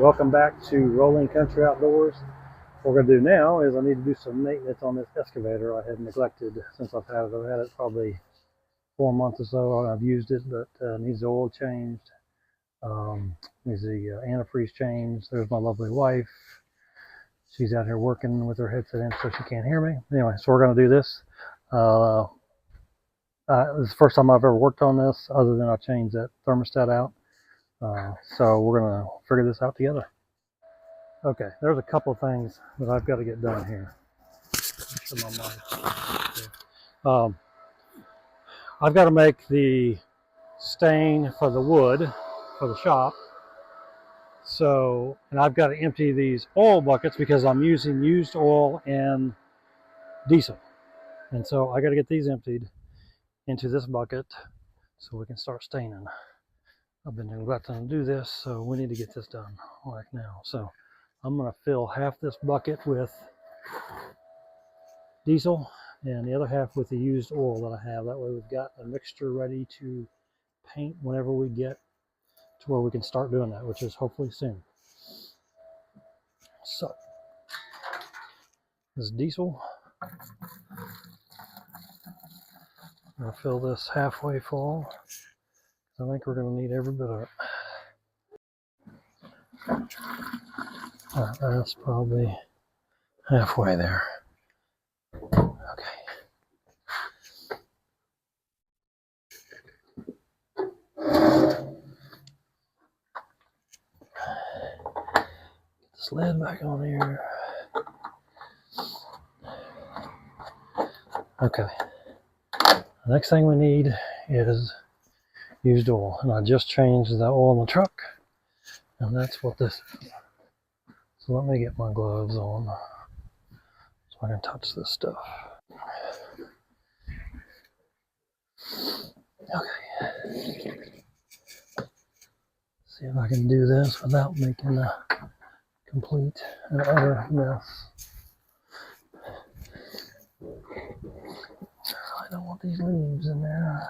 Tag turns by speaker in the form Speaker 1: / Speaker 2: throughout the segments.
Speaker 1: Welcome back to Rolling Country Outdoors. What we're going to do now is I need to do some maintenance on this excavator I had neglected since I've had it. I've had it probably 4 months or so. I've used it, but needs the oil changed, needs the antifreeze changed. There's my lovely wife. She's out here working with her headset in so she can't hear me. Anyway, so we're going to do this. This is the first time I've ever worked on this other than I changed that thermostat out. So we're going to figure this out together. Okay, there's a couple of things that I've got to get done here. I've got to make the stain for the wood for the shop. So, and I've got to empty these oil buckets because I'm using used oil and diesel. And so I got to get these emptied into this bucket so we can start staining. I've been neglecting to do this, so we need to get this done right now. So I'm going to fill half this bucket with diesel and the other half with the used oil that I have. That way we've got a mixture ready to paint whenever we get to where we can start doing that, which is hopefully soon. So this diesel, I'm going to fill this halfway full. I think we're going to need every bit of it. That's probably halfway there. Okay. Get this lid back on here. Okay. The next thing we need is used oil, and I just changed the oil in the truck, and that's what this is. So let me get my gloves on so I can touch this stuff. Okay. See if I can do this without making a complete and utter mess. I don't want these leaves in there.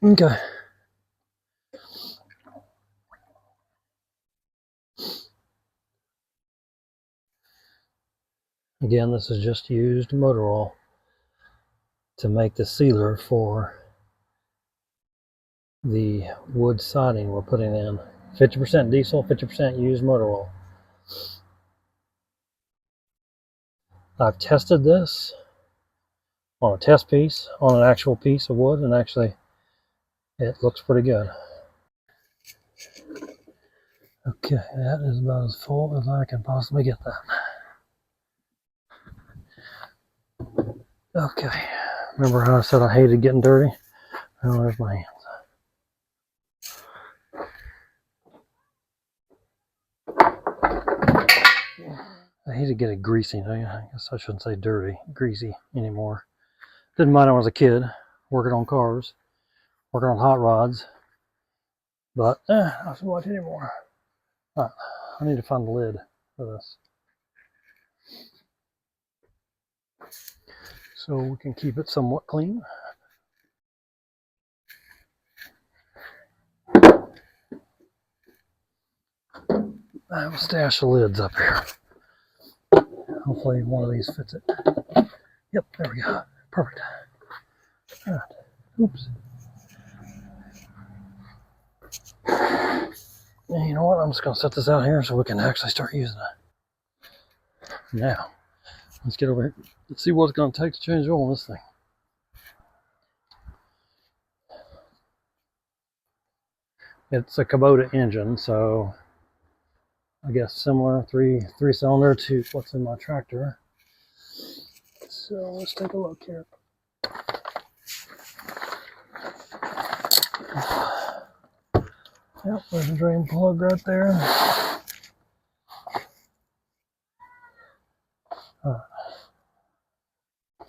Speaker 1: Okay. Again, this is just used motor oil to make the sealer for the wood siding we're putting in. 50% diesel, 50% used motor oil. I've tested this on a test piece, on an actual piece of wood, and actually it looks pretty good. Okay, that is about as full as I can possibly get that. Okay, remember how I said I hated getting dirty? Well, there's my hands. I hate to get it greasy. I guess I shouldn't say dirty, greasy anymore. Didn't mind when I was a kid, working on cars, working on hot rods, but not so much anymore. I need to find the lid for this, so we can keep it somewhat clean. I have a stash of lids up here. Hopefully one of these fits it. Yep, there we go. Perfect. All right. Oops. And you know what? I'm just going to set this out here so we can actually start using it. Now, let's get over here. Let's see what it's going to take to change oil on this thing. It's a Kubota engine, so I guess similar three-cylinder to what's in my tractor. So let's take a look here. Yep, there's a drain plug right there.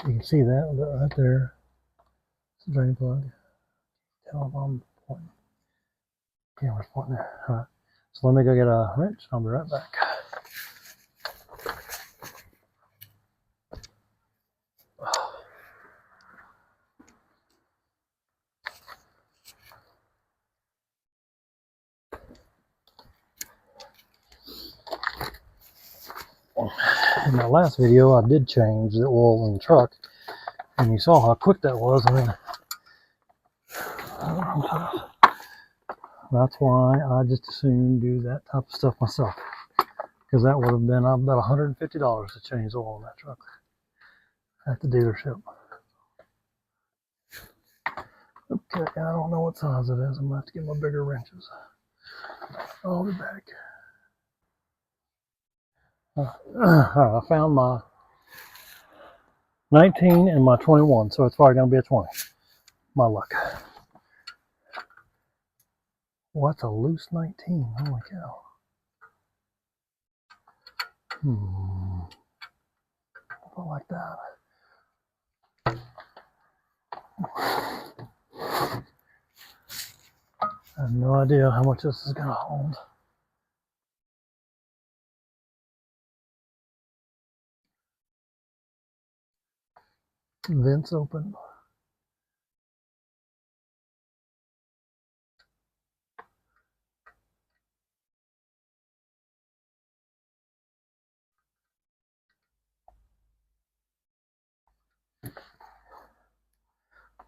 Speaker 1: You can see that right there. It's a drain plug. Tell if I'm pointing. Camera's pointing there. All right. So let me go get a wrench and I'll be right back. In my last video, I did change the oil in the truck, and you saw how quick that was. I mean, that's why I just as soon do that type of stuff myself, because that would have been about $150 to change the oil in that truck at the dealership. Okay, I don't know what size it is. I'm gonna have to get my bigger wrenches. I'll be back. I found my 19 and my 21, so it's probably gonna be a 20. My luck. What's a loose 19? Holy cow. I like that. I have no idea how much this is gonna hold. Vents open.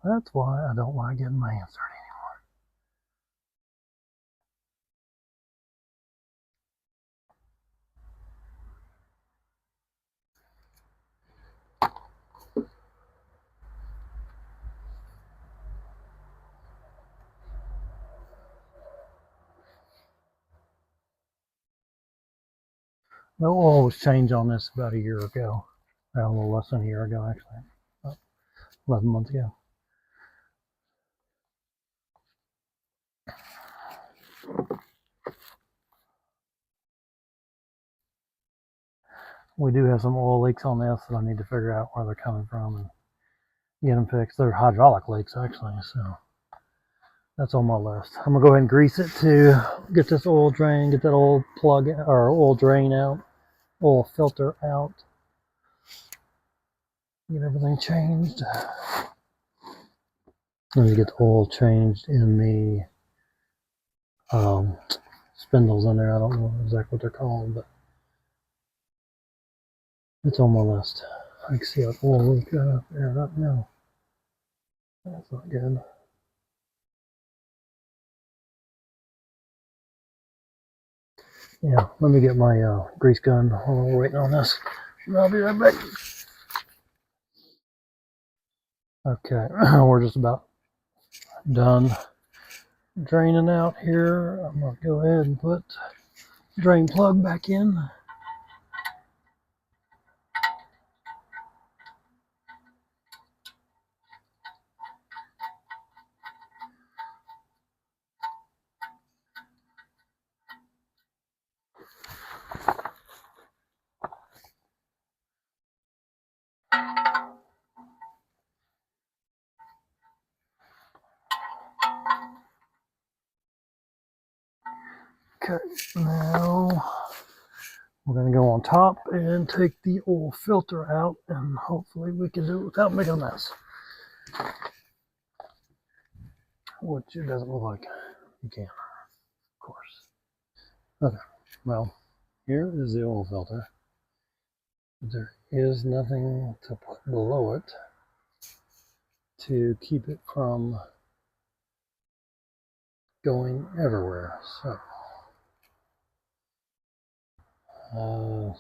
Speaker 1: That's why I don't like getting my hands dirty anymore. The oil was changed on this about a year ago. Well, a little less than a year ago, actually. About 11 months ago. We do have some oil leaks on this that I need to figure out where they're coming from and get them fixed. They're hydraulic leaks, actually, so that's on my list. I'm gonna go ahead and grease it to get this oil drain, get that oil plug or oil drain out, oil filter out, get everything changed. I need to get the oil changed in the spindles in there. I don't know exactly what they're called, but it's on my list. I can see an oil leak up there right now. That's not good. Yeah, let me get my grease gun while we're waiting on this. I'll be right back. Okay, we're just about done draining out here. I'm going to go ahead and put drain plug back in. Okay, now we're going to go on top and take the oil filter out, and hopefully we can do it without making a mess. Which it doesn't look like you can, of course. Okay, well, here is the oil filter. There is nothing to put below it to keep it from going everywhere. So, I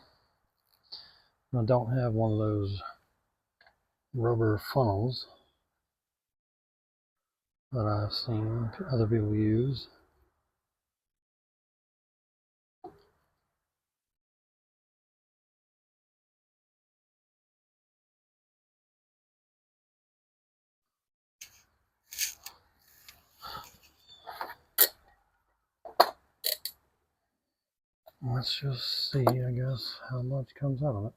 Speaker 1: don't have one of those rubber funnels that I've seen other people use. Let's just see, I guess, how much comes out of it.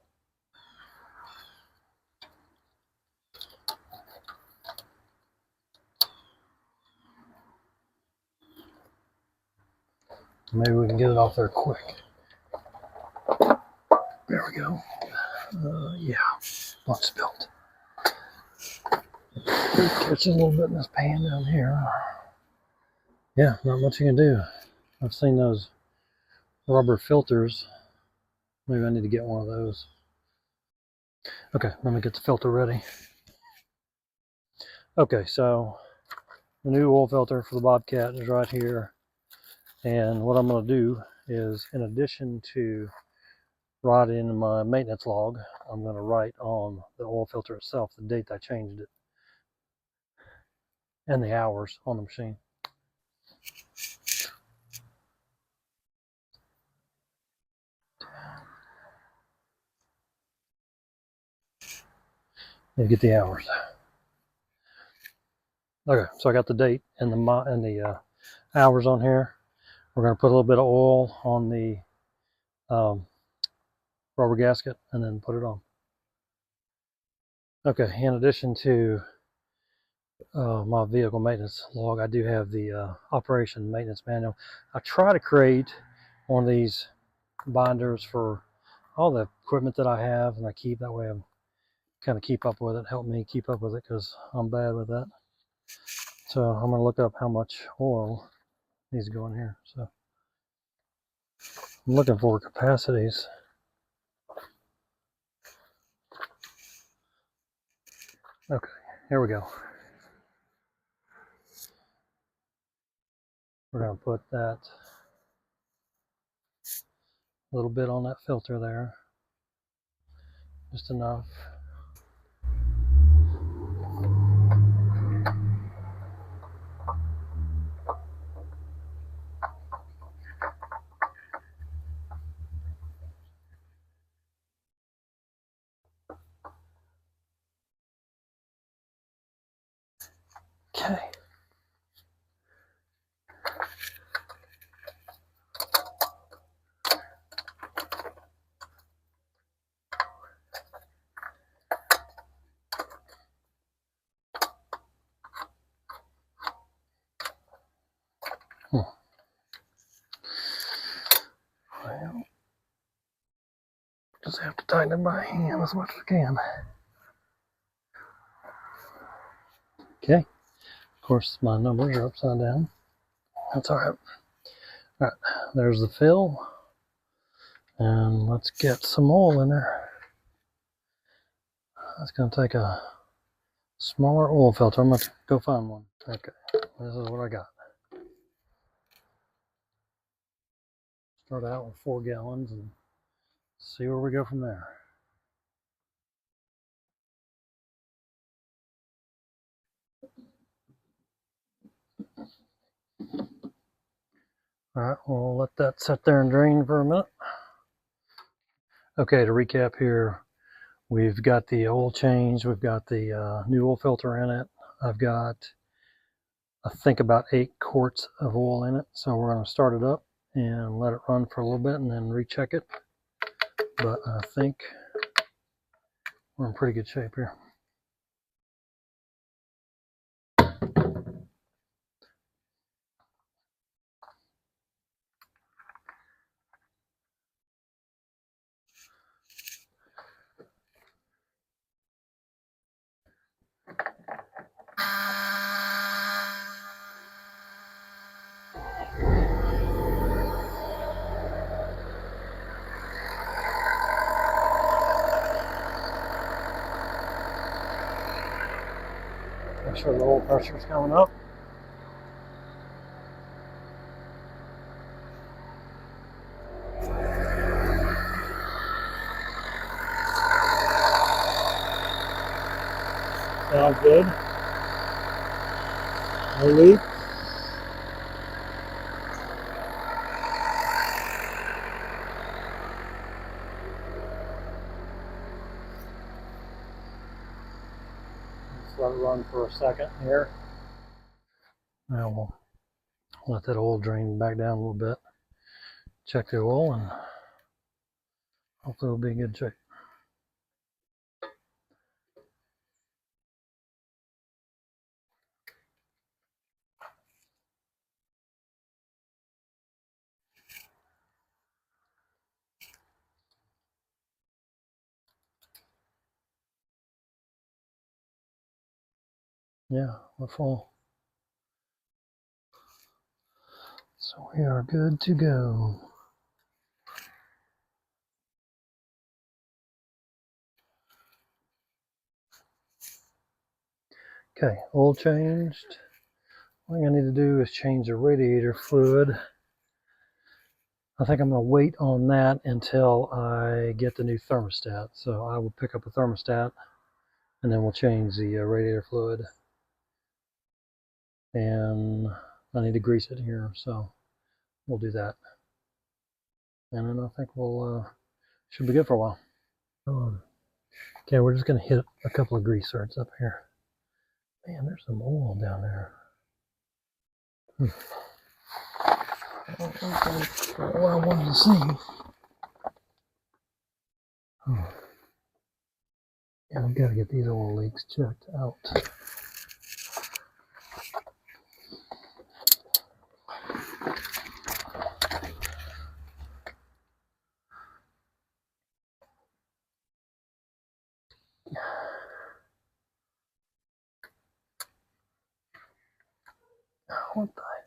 Speaker 1: Maybe we can get it off there quick. There we go. Yeah, not spilled. Catch a little bit in this pan down here. Yeah, not much you can do. I've seen those rubber filters. Maybe I need to get one of those. Okay, let me get the filter ready. Okay, so the new oil filter for the Bobcat is right here. And what I'm going to do is, in addition to writing in my maintenance log, I'm going to write on the oil filter itself the date I changed it and the hours on the machine. You get the hours. Okay, so I got the date and the hours on here. We're going to put a little bit of oil on the rubber gasket and then put it on. Okay, in addition to my vehicle maintenance log, I do have the operation maintenance manual. I try to create one of these binders for all the equipment that I have and I keep. That way I'm kind of keep up with it, help me keep up with it, because I'm bad with that. So I'm going to look up how much oil needs to go in here. So I'm looking for capacities. Okay, here we go. We're going to put that little bit on that filter there, just enough. Okay. Well, just have to tighten it by hand as much as I can. Okay. Of course, my numbers are upside down. That's all right. All right, there's the fill. And let's get some oil in there. That's going to take a smaller oil filter. I'm going to go find one. Okay, this is what I got. Start out with 4 gallons and see where we go from there. All right, we'll let that sit there and drain for a minute. Okay, to recap here, we've got the oil change, we've got the new oil filter in it. I've got, I think, about 8 quarts of oil in it. So we're going to start it up and let it run for a little bit and then recheck it. But I think we're in pretty good shape here. Make sure the oil pressure is coming up. Sounds good. No leak. Just let it run for a second here. Now we'll let that oil drain back down a little bit. Check the oil and hopefully it'll be in good shape. Yeah, we're full. So we are good to go. Okay, oil changed. All I need to do is change the radiator fluid. I think I'm going to wait on that until I get the new thermostat. So I will pick up a thermostat and then we'll change the radiator fluid. And I need to grease it here, so we'll do that. And then I think we'll should be good for a while. Okay, we're just going to hit a couple of grease certs up here. Man, there's some oil down there. That's what I wanted to see. Yeah, I've got to get these oil leaks checked out. What the heck?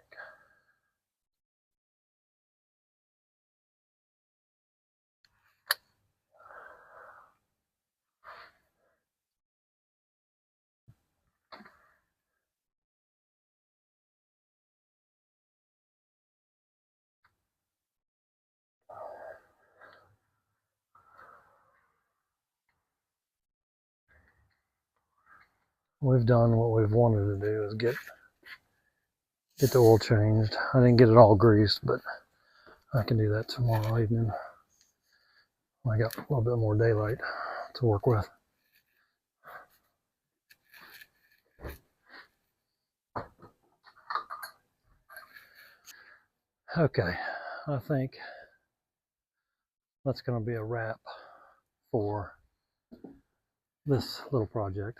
Speaker 1: We've done what we've wanted to do is get the oil changed. I didn't get it all greased, but I can do that tomorrow evening. I got a little bit more daylight to work with. Okay, I think that's going to be a wrap for this little project.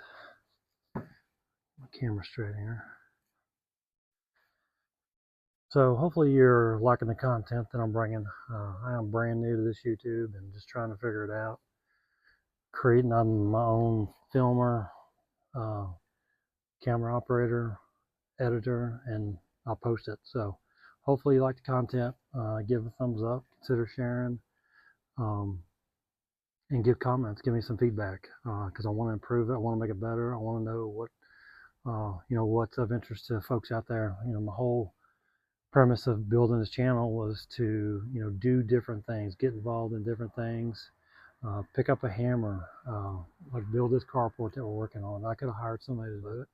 Speaker 1: My camera straight here. So hopefully you're liking the content that I'm bringing. I am brand new to this YouTube and just trying to figure it out. Creating I'm my own filmer, camera operator, editor, and I'll post it. So hopefully you like the content. Give a thumbs up, consider sharing, and give comments. Give me some feedback because I want to improve it. I want to make it better. I want to know what what's of interest to folks out there. My whole premise of building this channel was to do different things, get involved in different things, pick up a hammer, like build this carport that we're working on. I could have hired somebody to do it.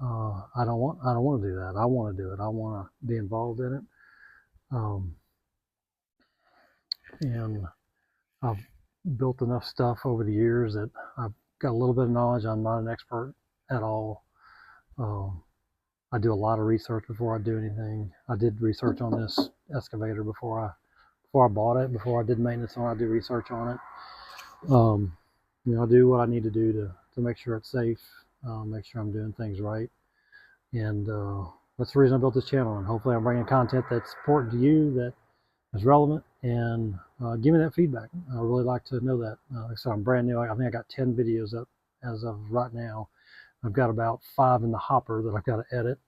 Speaker 1: I don't want to do that. I want to do it. I want to be involved in it. And I've built enough stuff over the years that I've got a little bit of knowledge. I'm not an expert at all. I do a lot of research before I do anything. I did research on this excavator before I bought it. Before I did maintenance on it, I do research on it. I do what I need to do to make sure it's safe, make sure I'm doing things right. And that's the reason I built this channel. And hopefully I'm bringing content that's important to you, that is relevant, and give me that feedback. I really like to know that. Like I said, I'm brand new. I think I got 10 videos up as of right now. I've got about 5 in the hopper that I've got to edit.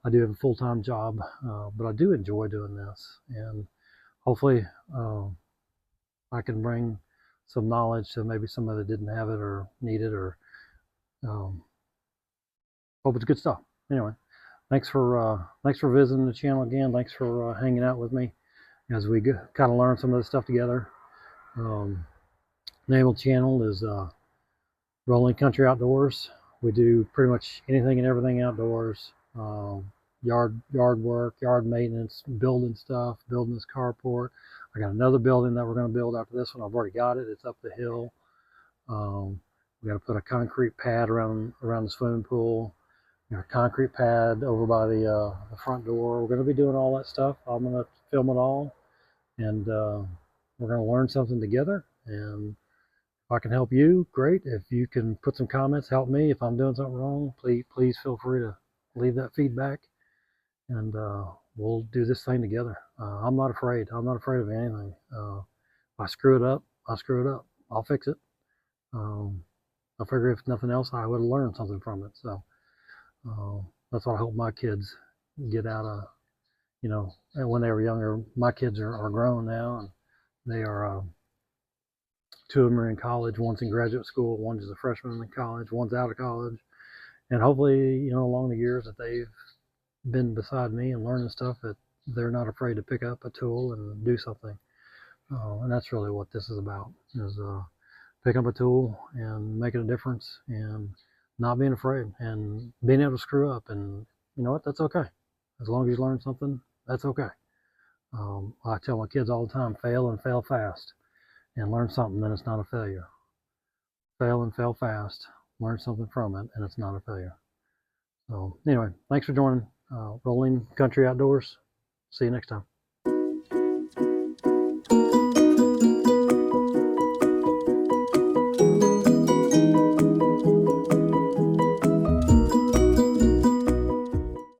Speaker 1: I do have a full-time job, but I do enjoy doing this. And hopefully I can bring some knowledge to maybe somebody that didn't have it or need it, or hope it's good stuff. Anyway, thanks for visiting the channel again. Thanks for hanging out with me as we kind of learn some of this stuff together. Name of the channel is Rolling Country Outdoors. We do pretty much anything and everything outdoors. Yard work, yard maintenance, building stuff, building this carport. I got another building that we're going to build after this one. I've already got it. It's up the hill. We got to put a concrete pad around the swimming pool. A concrete pad over by the front door. We're going to be doing all that stuff. I'm going to film it all, and we're going to learn something together. And if I can help you, great. If you can put some comments, help me. If I'm doing something wrong, please feel free to leave that feedback, and we'll do this thing together. I'm not afraid. I'm not afraid of anything. If I screw it up, I screw it up. I'll fix it. I figure if nothing else, I would have learned something from it. So That's what I hope my kids get out of, you know, when they were younger. My kids are grown now, and they are, two of them are in college. One's in graduate school, one's a freshman in college, one's out of college. And hopefully, you know, along the years that they've been beside me and learning stuff, that they're not afraid to pick up a tool and do something. And that's really what this is about, is picking up a tool and making a difference, and not being afraid, and being able to screw up. And you know what? That's okay. As long as you learn something, that's okay. I tell my kids all the time, fail and fail fast, and learn something, then it's not a failure. Fail and fail fast, learn something from it, and it's not a failure. So anyway, thanks for joining Rolling Country Outdoors. See you next time.